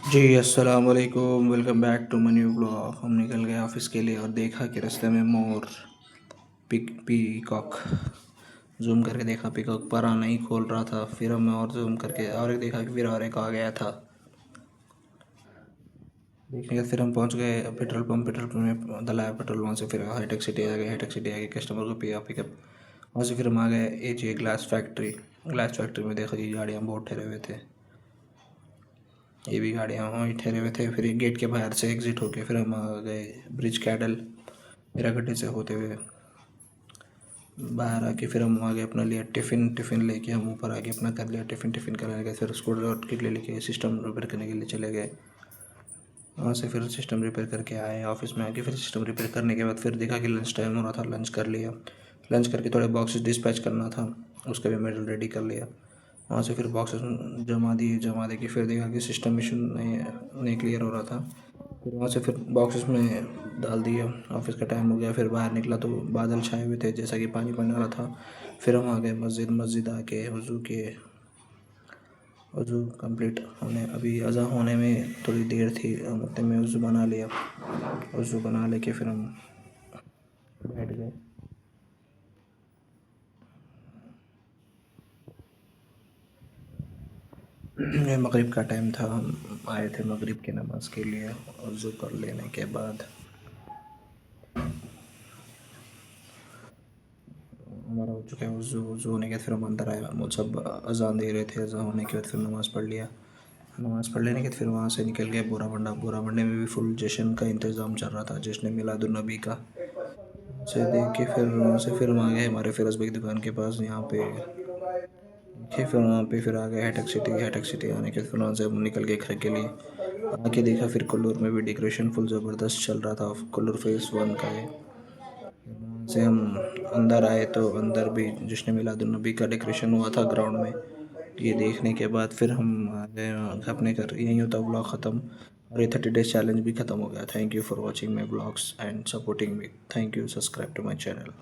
जी अस्सलाम वालेकुम, welcome back to my new blog. हम निकल गए ऑफिस के लिए और देखा कि रास्ते में मोर पीकॉक जूम करके देखा, पीकॉक पर नहीं खोल रहा था। फिर हमने और जूम करके और एक देखा कि फिर और एक आ गया था। देखने के फिर हम पहुंच गए पेट्रोल पंप में डलाया पेट्रोल। वहाँ से फिर हाईटेक सिटी आ गए। हाईटेक सिटी आगे कस्टमर को पिया पिकअप। वहाँ से फिर हम आ गए AJ ग्लास फैक्ट्री में देखा कि गाड़ियाँ बहुत ठहरे हुए थे। ये भी गाड़ियाँ वहीं ठहरे हुए थे। फिर गेट के बाहर से एग्ज़िट होके फिर हम आ गए ब्रिज कैडल हीरागड्ढे से होते हुए। बाहर आके फिर हम आ गए अपना लिया टिफ़िन लेके हम ऊपर आके अपना कर लिया टिफ़िन करने गए। फिर स्कूटर और किट ले लेके सिस्टम रिपेयर करने के लिए चले गए। वहाँ से फिर सिस्टम रिपेयर करके आए। ऑफिस में आके फिर सिस्टम रिपेयर करने के बाद फिर देखा कि लंच टाइम हो रहा था, लंच कर लिया। लंच करके थोड़े बॉक्सेस डिस्पैच करना था, उसका भी मेडल रेडी कर लिया। वहाँ से फिर बॉक्सेस जमा दे के फिर देखा कि सिस्टम इशू नहीं क्लियर हो रहा था। फिर वहाँ से फिर बॉक्सेस में डाल दिया। ऑफिस का टाइम हो गया। फिर बाहर निकला तो बादल छाए हुए थे जैसा कि पानी पड़ने वाला था। फिर हम आ गए मस्जिद आके वज़ू कंप्लीट होने, अभी अज़ा होने में थोड़ी देर थी। हम उतने में वज़ू बना लिया। वज़ू बना लेके फिर हम बैठ गए। ये मगरिब का टाइम था। हम आए थे मगरिब की नमाज़ के लिए। वज़ू कर लेने के बाद हमारा हो चुका है वज़ू। वज़ू होने के बाद फिर हम अंदर आए। वो सब अज़ान दे रहे थे। अज़ान होने के बाद फिर नमाज़ पढ़ लिया। नमाज़ पढ़ लेने के बाद फिर वहाँ से निकल गए बोरा बंडे में भी फुल जश्न का इंतज़ाम चल रहा था, जश्न मिलादुन्नबी का। उसे देख के फिर वहाँ से फिर हम आ गए हमारे फिरोज़ भाई की दुकान के पास। यहाँ पे देखे फिर वहाँ पे फिर आ गए हाईटेक सिटी आने के फिर वहाँ से हम निकल गए घर के लिए। आके देखा फिर कुल्लूर में भी डेकोरेशन फुल ज़बरदस्त चल रहा था। कुल्लूर फेज़ 1 का है। वहाँ से हम अंदर आए तो अंदर भी जश्न मिलादुन्नबी का डेकोरेशन हुआ था ग्राउंड में। ये देखने के बाद फिर हम आ गए अपने घर। यहीं होता ब्लॉग ख़त्म और ये 30 डेज़ चैलेंज भी ख़त्म हो गया। Thank you for watching my blogs and supporting me. Thank you. Subscribe to my channel.